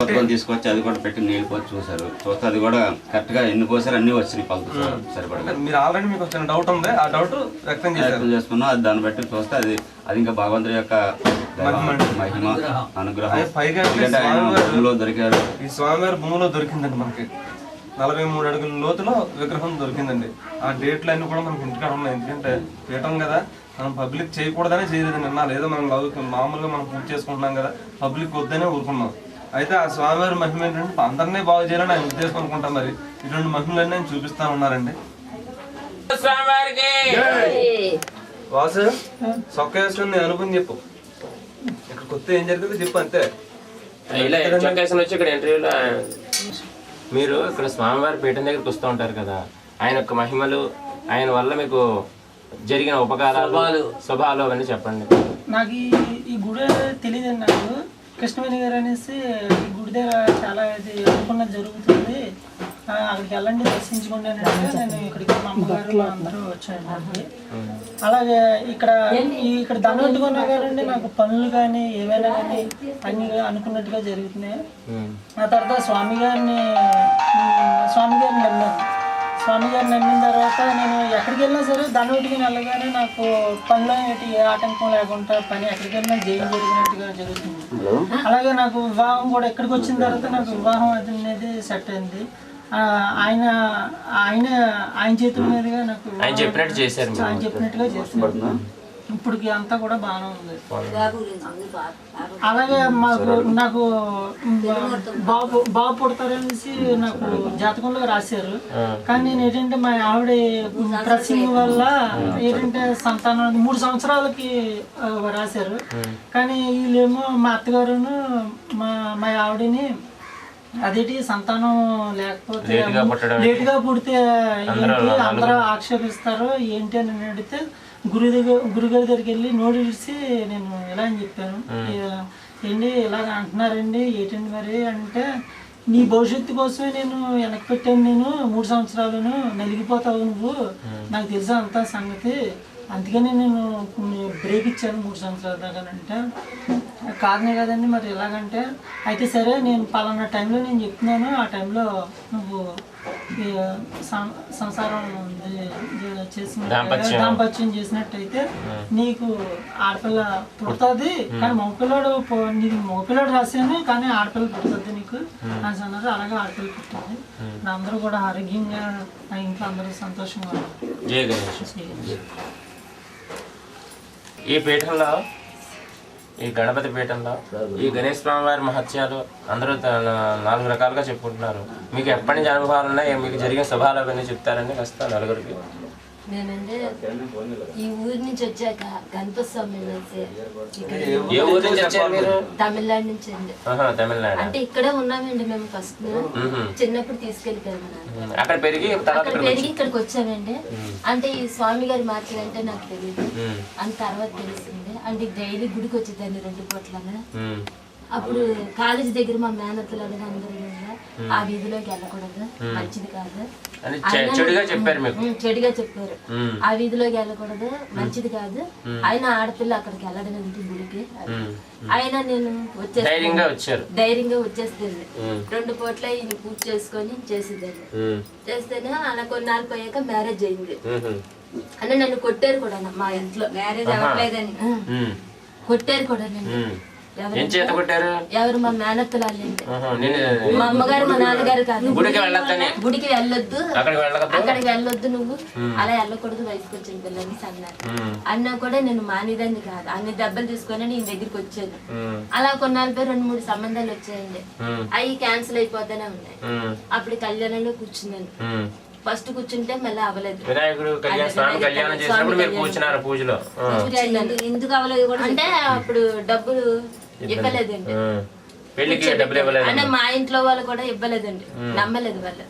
తీసుకొచ్చి అది కూడా పెట్టి నీళ్ళు పోసి చూస్తే అది కూడా కరెక్ట్ గా ఎన్ని పోసారు అన్ని వచ్చినాయి పలుకు సరిపడా. మీరు ఆల్రెడీ మీకు వచ్చిన డౌట్ ఉంది, ఆ డౌట్ వ్యక్తం చేసుకున్నాం. అది దాన్ని బట్టి చూస్తే అది ఇంకా భగవంతుడి యొక్క మహిమ అనుగ్రహం. భూమిలో దొరికారు. ఈ స్వామివారి భూమిలో దొరికిందండి మనకి 43 అడుగుల లోతులో విగ్రహం దొరికిందండి. ఆ డేట్లు అన్ని కూడా మనకి ఇంటికాడ ఉన్నాయి. ఎందుకంటే పీఠం కదా, మనం పబ్లిక్ చేయకూడదనే చేయలేదు నిన్న. లేదా మనం మామూలుగా మనం పూజ చేసుకుంటున్నాం కదా, పబ్లిక్ వద్దనే ఊరుకున్నాం. అయితే ఆ స్వామివారి మహిమ ఏంటంటే అందరినీ బాగు చేయాలని ఆయన ఉద్దేశం అనుకుంటాం. మరి ఇటువంటి మహిమలన్నీ ఆయన చూపిస్తా ఉన్నారండి. వాసు సొక్క వేసుకుని నేను అనుకుని చెప్పు, ఇక్కడ కొత్త ఏం జరిగిందో చెప్పు అంతే. మీరు ఇక్కడ స్వామివారి పీఠం దగ్గరికి వస్తూ ఉంటారు కదా, ఆయన యొక్క మహిమలు, ఆయన వల్ల మీకు జరిగిన ఉపకారాలు శుభాలు అవన్నీ చెప్పండి. నాకు ఈ గుడి తెలియదండి. నాకు కృష్ణవేణి గారు అనేసి ఈ గుడి దగ్గర చాలా అనుకున్నది జరుగుతుంది, అక్కడికి వెళ్ళండి దర్శించుకోండి అని అంటే నేను ఇక్కడికి మా అమ్మగారు అందరూ వచ్చానండి. అలాగే ఇక్కడ దండొట్టుకున్నా కానీ నాకు పనులు కానీ ఏవైనా కానీ అన్ని అనుకున్నట్టుగా జరుగుతున్నాయి. ఆ తర్వాత స్వామి గారిని నమ్మాను. స్వామి గారిని నమ్మిన తర్వాత నేను ఎక్కడికి వెళ్ళినా సరే దండొట్టుకుని వెళ్ళగానే నాకు పనిలో ఏ ఆటంకం లేకుండా పని ఎక్కడికి వెళ్ళినా జయం జరిగినట్టుగా జరుగుతుంది. అలాగే నాకు వివాహం కూడా ఇక్కడికి వచ్చిన తర్వాత నాకు వివాహం అనేది సెట్ అయింది. ఆయన చేతుల మీదుగా నాకు ఆయన చెప్పినట్టుగా చేస్తున్నారు. ఇప్పటికి అంతా కూడా బాగానే ఉంది. అలాగే నాకు బాబు పుడతారనేసి నాకు జాతకంలో రాశారు. కానీ నేను ఏంటంటే మా ఆవిడ డ్రెస్సింగ్ వల్ల ఏంటంటే సంతానం 3 సంవత్సరాలకి రాశారు. కానీ వీళ్ళేమో మా అత్తగారును మా ఆవిడని అదేంటి సంతానం లేకపోతే లేటుగా పుడితే అందరూ ఆక్షేపిస్తారు ఏంటి అని అడిగితే గురుగారి దగ్గరికి వెళ్ళి నోటీసి నేను ఇలా అని చెప్పాను. ఏంటి ఇలాగ అంటున్నారండి ఏంటండి మరి అంటే, నీ భవిష్యత్తు కోసమే నేను వెనక్కి పెట్టాను, నేను 3 సంవత్సరాలను నలిగిపోతావు నువ్వు, నాకు తెలుసా అంతా సంగతి, అందుకని నేను బ్రేక్ ఇచ్చాను 3 సంవత్సరాల దాకా అంటే, కాదనే కదండి మరి ఎలాగంటే, అయితే సరే నేను పలానా టైంలో నేను చెప్తున్నాను, ఆ టైంలో నువ్వు సంసారం దాంపత్యం చేసినట్టయితే నీకు ఆడపిల్ల పుడుతుంది. కానీ మగపిల్లాడు రాశాను కానీ ఆడపిల్ల పుడుతుంది నీకు అని అన్నారు. అలాగే ఆడపిల్ల పుట్టింది. అందరూ కూడా ఆరోగ్యంగా ఇంట్లో అందరూ సంతోషంగా ఉన్నారు. ఈ పీఠంలో, ఈ గణపతి పీఠంలో ఈ గణేష్ స్వామి వారి మహత్యాలు అందరూ 4 రకాలుగా చెప్పుకుంటున్నారు. మీకు ఎప్పటి నుంచి అనుభవాలు ఉన్నాయి, మీకు జరిగిన శుభాలు అవన్నీ చెప్తారండి కాస్త నలుగురికి. నేనంటే ఈ ఊరి నుంచి వచ్చాక గణపతి స్వామి ఏ ఊరు నుంచి వచ్చారు మీరు? తమిళనాడు నుంచి అండి. తమిళనాడు అంటే ఇక్కడే ఉన్నామండి మేము. ఫస్ట్ చిన్నప్పుడు తీసుకెళ్ళిపోయాము. అక్కడ పెరిగి ఇక్కడికి వచ్చామండి. అంటే ఈ స్వామి గారి మార్కెట్ అంటే నాకు తెలియదు, అని తర్వాత తెలిసింది. అంటే డైలీ గుడికి వచ్చేదాన్ని 2 పూట్లగా. అప్పుడు కాలేజీ దగ్గర మా మేనత్తలు అనేది అందరూ ఆ వీధిలోకి వెళ్ళకూడదు, మంచిది కాదు, చెడుగా చెప్పారు. ఆ వీధిలోకి వెళ్ళకూడదు, మంచిది కాదు. ఆయన ఆడపిల్ల అక్కడికి వెళ్ళడం ఏంటి గుడికి. ఆయన నేను ధైర్యంగా వచ్చేస్తాను. 2 పూట్ల ఈయన పూజ చేసుకొని చేసేదాన్ని. చేస్తేనే అలా కొన్నాళ్ళు పోయాక మ్యారేజ్ అయింది. అని నన్ను కొట్టారు కూడా మా ఇంట్లో. మ్యారేజ్ అవ్వలేదని కొట్టారు కూడా నన్ను. ఎవరు? మా మేనత్తలు. మా అమ్మగారు మా నాన్నగారు కాదు. గుడికి వెళ్ళొద్దు, అక్కడికి వెళ్ళొద్దు, నువ్వు అలా వెళ్ళకూడదు, వయసుకు వచ్చిన పిల్లల్ని అన్నారు. అన్నా కూడా నేను మానేదాన్ని కాదు. అన్ని దెబ్బలు తీసుకొని నేను దగ్గరికి వచ్చాను. అలా కొన్నాళ్ళ 2-3 సంబంధాలు వచ్చాయండి. అవి క్యాన్సిల్ అయిపోతానే ఉన్నాయి. అప్పుడు కళ్యాణంలో కూర్చున్నాను. ఫస్ట్ కూర్చుంటే మళ్ళీ అవ్వలేదు. ఎందుకు అవ్వలేదు అంటే అప్పుడు డబ్బులు ఇవ్వలేదండి. అంటే మా ఇంట్లో వాళ్ళు కూడా ఇవ్వలేదండి. నమ్మలేదు వాళ్ళు.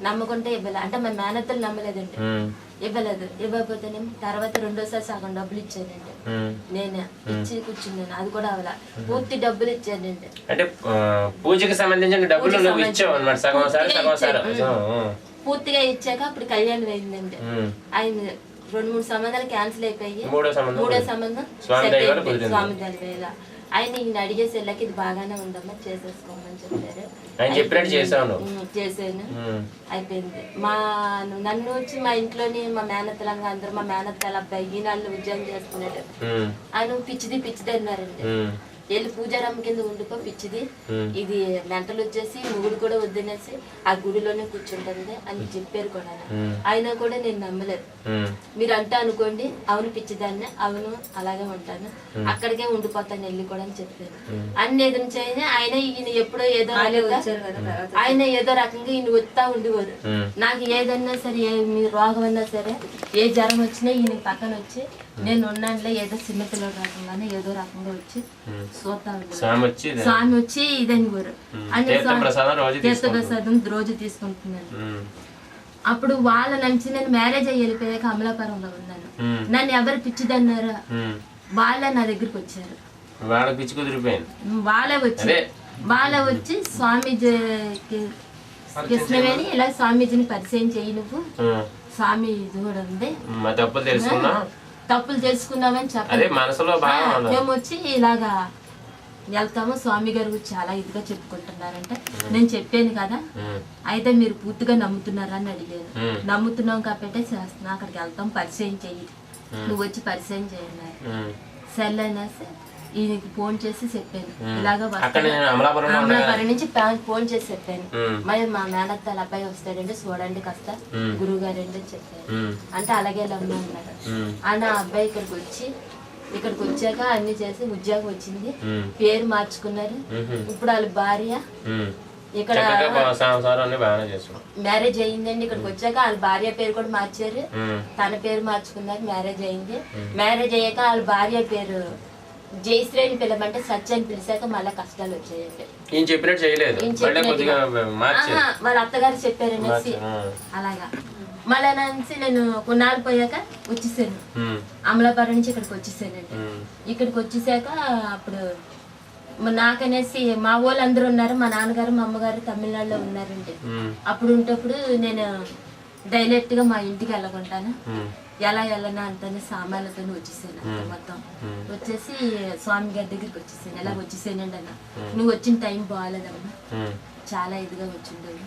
నమ్మకుంటే ఇవ్వలేదు. అంటే మా మేనత్తలు నమ్మలేదండి. ఇవ్వలేదు. ఇవ్వకపోతేనేమో తర్వాత 2వసారి సగం డబ్బులు ఇచ్చానండి. నేనే ఇచ్చి కూర్చున్నాను. అది కూడా అవలా. పూర్తి డబ్బులు ఇచ్చానండి. అంటే పూజకి సంబంధించిన డబ్బులు పూర్తిగా ఇచ్చాక అప్పుడు కళ్యాణం అయిందండి. ఆయన 2-3 సంబంధాలు క్యాన్సిల్ అయిపోయి 3వ సంబంధం స్వామి దయ వల్ల ఆయన ఈయన అడిగేసి వెళ్ళాక ఇది బాగానే ఉందమ్మా చేసేసుకోమని చెప్పారు. ఆయన చెప్పినట్టు చేసాను. చేసాను, అయిపోయింది. నన్ను వచ్చి మా ఇంట్లోని మా మేనత్తలంగా అందరూ మా మేనత్తల అబ్బాయి ఈనాళ్ళు ఉద్యోగం చేస్తున్నాడు. ఆయన పిచ్చిది అన్నారండి. వెళ్ళి పూజారమ్మ కింద ఉండిపో పిచ్చిది, ఇది మెంటలు వచ్చేసి మొగుడు కూడా వద్దనేసి ఆ గుడిలోనే కూర్చుంటుంది అని చెప్పారు కూడా. అయినా కూడా నేను నమ్మలేదు. మీరు అంటే అనుకోండి, అవును పిచ్చిదాన్ని, అవును అలాగే ఉంటాను, అక్కడికే ఉండిపోతాను వెళ్ళి కూడా అని చెప్పారు. అన్ని ఎదురు ఆయన ఈయన ఎప్పుడో ఏదో ఆయన ఏదో రకంగా ఈయన వస్తా ఉండేవారు. నాకు ఏదన్నా సరే, మీ రోగం అన్నా సరే, ఏ జ్వరం వచ్చినా ఈయన పక్కన వచ్చి నేను ఉన్నానులే, ఏదో చిన్నపిల్లల రకంగానే ఏదో రకంగా వచ్చి స్వామి వచ్చి ఇదని కోరు అని తీర్థప్రసాదం రోజు తీసుకుంటున్నాను. అప్పుడు వాళ్ళ నుంచి నేను మ్యారేజ్ అయ్యి వెళ్ళిపోయాక అమలాపురంలో ఉన్నాను. నన్ను ఎవరు పిచ్చిదన్నారా వాళ్ళే నా దగ్గరికి వచ్చారు. వాళ్ళే వచ్చి స్వామీజీకి కృష్ణవేణి ఇలా స్వామీజీని పరిచయం చెయ్యి, నువ్వు స్వామి ఇది కూడా ఉంది, తప్పులు తెలుసుకున్నామని చెప్పాలి. మేము వచ్చి ఇలాగా వెళ్తాము, స్వామి గారు చాలా ఇదిగా చెప్పుకుంటున్నారంటే నేను చెప్పాను కదా, అయితే మీరు పూర్తిగా నమ్ముతున్నారా అని అడిగారు. నమ్ముతున్నాం కాబట్టి చేస్తున్నా, అక్కడికి వెళ్తాం, పరిచయం చెయ్యి, నువ్వు వచ్చి పరిచయం చేయండి. సర్లే అనేసి ఈయనకి ఫోన్ చేసి చెప్పాను, ఇలాగా అమలాపురం నుంచి ఫోన్ చేసి చెప్పాను, మరి మా మేనత్తాల అబ్బాయి వస్తాడండి చూడండి కాస్త గురువు గారండి అని చెప్పాను. అంటే అలాగే అమ్మ అన్నారు. ఆ అబ్బాయి ఇక్కడికి వచ్చాక అన్ని చేసి ఉద్యోగం వచ్చింది, పేరు మార్చుకున్నారు. ఇప్పుడు వాళ్ళ భార్య ఇక్కడ మ్యారేజ్ అయిందండి. ఇక్కడికి వచ్చాక వాళ్ళ భార్య పేరు కూడా మార్చారు, తన పేరు మార్చుకున్నారు, మ్యారేజ్ అయింది. మ్యారేజ్ అయ్యాక వాళ్ళ భార్య పేరు జయశ్రేణి పిల్లమంటే సత్యాన్ని పిలిచాక మళ్ళీ కష్టాలు వచ్చాయండి. వాళ్ళ అత్తగారు చెప్పారనేసి అలాగా. మళ్ళీ నుంచి నేను కొన్నాళ్ళు పోయాక వచ్చేసాను, అమలాపురం నుంచి ఇక్కడికి వచ్చేసానండి. ఇక్కడికి వచ్చేసాక అప్పుడు నాకనేసి మా వాళ్ళు అందరూ ఉన్నారు, మా నాన్నగారు మా అమ్మగారు తమిళనాడులో ఉన్నారండి. అప్పుడు ఉంటప్పుడు నేను డైరెక్ట్ గా మా ఇంటికి వెళ్ళకుంటాను, ఎలా వెళ్ళనా అంతనే సామాన్లతో వచ్చేసాను. మొత్తం వచ్చేసి స్వామి గారి దగ్గరికి వచ్చేసాను. ఎలా వచ్చేసానండి అన్న, నువ్వు వచ్చిన టైం బాగాలేదమ్మా, చాలా ఇదిగా వచ్చిండవు,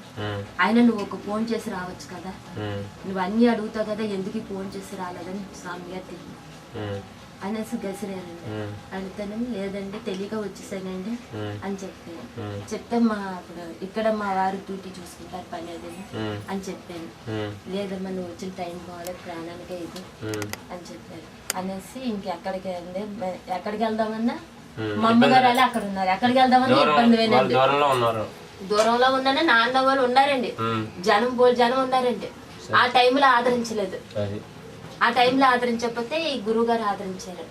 ఆయన నువ్వు ఒక ఫోన్ చేసి రావచ్చు కదా, నువ్వు అన్ని అడుగుతావు కదా, ఎందుకు ఫోన్ చేసి రాలేదని స్వామి గారు తెలియదు అనేసి గసిరానండి. అడుగుతాను, లేదండి తెలియక వచ్చేసానండి అని చెప్పాను. చెప్తే ఇప్పుడు ఇక్కడ మా వారు డ్యూటీ చూసుకుంటారు పని అదని అని చెప్పాను. లేదమ్మా నువ్వు వచ్చిన టైం బాగాలేదు, ప్రాణానికే ఇది అని చెప్పారు. అనేసి ఇంకెక్కడికి వెళ్దామన్నా మా అమ్మగారు అలా అక్కడ ఉన్నారు, ఎక్కడికి వెళ్దామన్నా ఇబ్బంది వేనండి. దూరంలో ఉన్నానే నాన్న వాళ్ళు ఉన్నారండి, జనం ఉన్నారండి. ఆ టైంలో ఆదరించలేదు, ఆ టైంలో ఆదరించకపోతే ఈ గురువు గారు ఆదరించారు.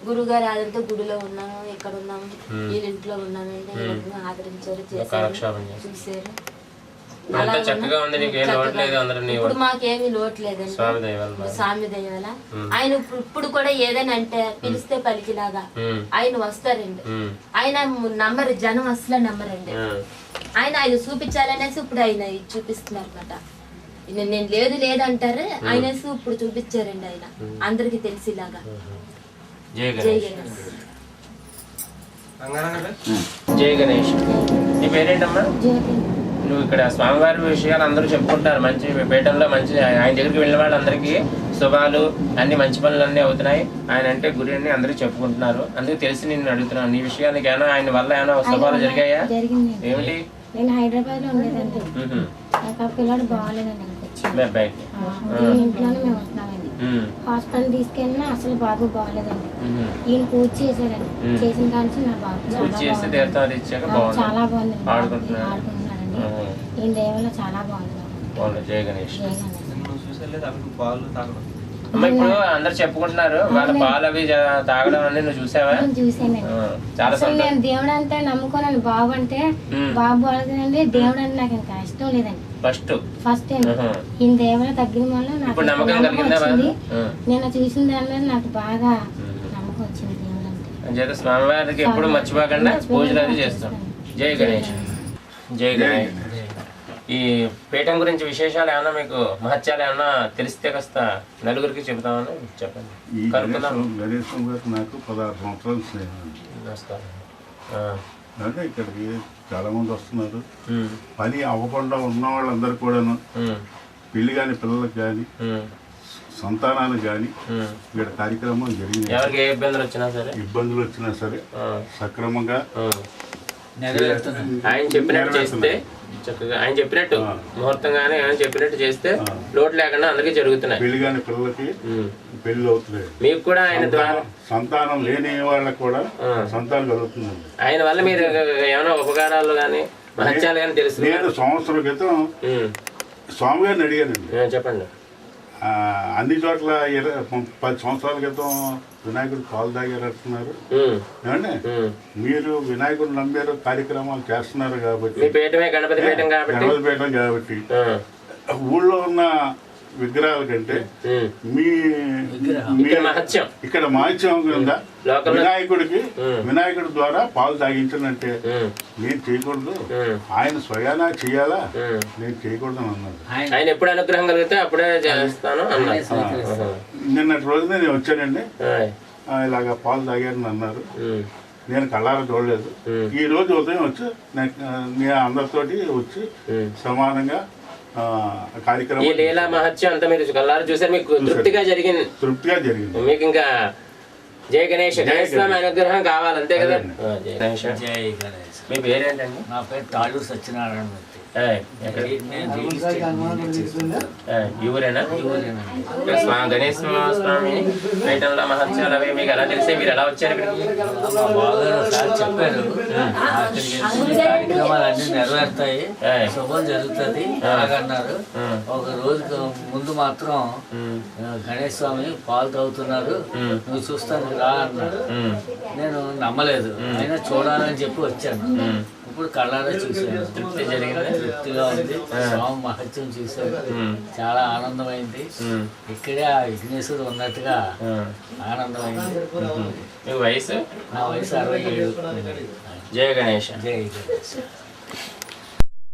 గురువు గారు ఆదరితో గుడిలో ఉన్నాను, ఇక్కడ ఉన్నాము, వీళ్ళ ఇంట్లో ఉన్నానండి, ఆదరించారు, చేశారు, చూసారు. ఇప్పుడు మాకేమీ లోటు లేదండి, స్వామి దయ వల్ల. ఆయన ఇప్పుడు కూడా ఏదైనా అంటే పిలిస్తే పలికిలాగా ఆయన వస్తారండి. ఆయన నంబర్ జనం అసలు నమ్మరండి. ఆయన చూపించాలనేసి ఇప్పుడు ఆయన చూపిస్తున్నారు అన్నమాట. నేను లేదు అంటారు, ఆయన ఇప్పుడు చూపించారండి ఆయన అందరికి తెలిసిలాగా. జై గణేష్. నీ పేరేంటమ్మా? నువ్వు ఇక్కడ స్వామివారి విషయాలు అందరూ చెప్పుకుంటారు, మంచి పీఠంలో మంచి ఆయన దగ్గరికి వెళ్ళిన వాళ్ళందరికీ శుభాలు అన్ని మంచి పనులు అన్నీ అవుతున్నాయి, ఆయన అంటే గురి అని అందరూ చెప్పుకుంటున్నారు. అందుకు తెలిసి నేను అడుగుతున్నాను, నీ విషయానికి ఏమైనా ఆయన వల్ల ఏమైనా శుభాలు జరిగాయా? ఏమిటి? నేను హైదరాబాద్ లో ఉండేదండి, పిల్లడు బాగాలేదండి, ఇంట్లోనే మేము ఉంటున్నామండి. హాస్పిటల్ తీసుకెళ్ళినా అసలు బాబు బాగాలేదండి. ఈయన పూజ చేశారండి, చేసిన కానీ నా బాబు చాలా బాగుంది, ఆడుకుంటున్నాడండి. ఈయన దేవలో చాలా బాగుంది. ఇప్పుడు అందరు చెప్పుకుంటున్నారు వాళ్ళ పాలు అవి తాగడం అని, నువ్వు చూసావా? అసలు నేను దేవుడు అంటే నమ్ముకోనండి, బాబు అంటే బాబు బాగుందండి, దేవుడు అంటే నాకు ఇంకా ఇష్టం లేదండి. ఫస్ట్ ఈయన దేవుడు తగ్గిన వల్ల నాకు నమ్మకం వచ్చింది. నేను చూసిన దాని మీద నాకు బాగా నమ్మకం వచ్చింది దేవుడు అంటే. స్వామివారికి ఎప్పుడు మర్చిపోకుండా పూజలు అది చేస్తాం. జై గణేష్. జై గణేష్. ఈ పీఠం గురించి విశేషాలు ఏమన్నా మీకు మహత్యాలు ఏమన్నా తెలిస్తే కాస్త నలుగురికి చెబుతామని చెప్పండి. నాకు 16 సంవత్సరాలు. నమస్కారం. అంటే ఇక్కడికి చాలా మంది వస్తున్నారు. పని అవ్వకుండా ఉన్న వాళ్ళందరూ కూడాను పెళ్లి కాని పిల్లలకు కానీ సంతానానికి కానీ ఇక్కడ కార్యక్రమం జరిగింది. ఎవరికి ఏ ఇబ్బందులు వచ్చినా సరే సక్రమంగా ఆయన చెప్పినట్టు చేస్తే చక్కగా ఆయన చెప్పినట్టు ముహూర్తంగానే ఆయన చెప్పినట్టు చేస్తే లోటు లేకుండా అందరికీ జరుగుతున్నాయి. పెళ్లి కాని పిల్లలకి పెళ్లి అవుతున్నాయి. మీకు కూడా ఆయన ద్వారా సంతానం లేని వాళ్ళకి కూడా సంతానం కలుగుతుందండి. ఆయన వల్ల మీరు ఏమైనా ఉపకారాలు కానీ మహత్యాలు కానీ తెలుసు? నేను సంవత్సరం క్రితం స్వామి గారిని అడిగానండి. చెప్పండి. అన్ని చోట్ల 10 సంవత్సరాల క్రితం వినాయకుడు పాలు తాగారంటున్నారు. ఏమండి మీరు వినాయకుడు నమ్మారు, కార్యక్రమాలు చేస్తున్నారు కాబట్టి గణపతి పీఠం కాబట్టి ఊళ్ళో ఉన్న విగ్రహాల కంటే మీ ఇక్కడ మహత్యం కింద వినాయకుడి ద్వారా పాలు తాగించనంటే నేను చేయకూడదు, ఆయన స్వయానా చెయ్యాలా, నేను చేయకూడదు అని అన్నారు. ఆయన ఎప్పుడు అనుగ్రహం కలిగితే అప్పుడే చేస్తాను. నిన్నటి రోజున నేను వచ్చానండి, ఇలాగా పాలు తాగారని అన్నారు. నేను కళ్ళారా చూడలేదు. ఈ రోజు ఉదయం వచ్చి నేను అందరితోటి వచ్చి సమానంగా కార్యక్రమం లీలా మహత్యం అంతా మీరు కళ్ళారా చూసారు, మీకు తృప్తిగా జరిగింది. మీకు ఇంకా జయ గణేష్, గణేష్ స్వామి అనుగ్రహం కావాలి అంతే కదా. జయ గణేష్. మీ పేరేంటండి? నా పేరు తాళూరు సత్యనారాయణ మూర్తి. ఊరేనా? గణేష్ స్వామి పీఠంలో మహత్యాలు అవి మీకు ఎలా తెలిసే, మీరు ఎలా వచ్చారు ఇక్కడికి? సార్ చెప్పారు కార్యక్రమాలు అన్ని నెరవేరుతాయి, శుభం జరుగుతుంది అలాగన్నారు. ఒక రోజు ముందు మాత్రం గణేష్ స్వామి పాలు తాగుతున్నారు, నువ్వు చూస్తాను రా అన్నారు. నేను నమ్మలేదు, అయినా చూడాలని చెప్పి వచ్చాను. ఇప్పుడు కళ్ళారా చూసాను, తృప్తిగా ఉంది. స్వామి మహత్యం చూశాను, చాలా ఆనందమైంది. ఇక్కడే ఆ విఘ్నేశ్వరుడు ఉన్నట్టుగా ఆనందమైంది. వయసు? నా వయసు 67. జయ గణేష్. జయ గణేష్.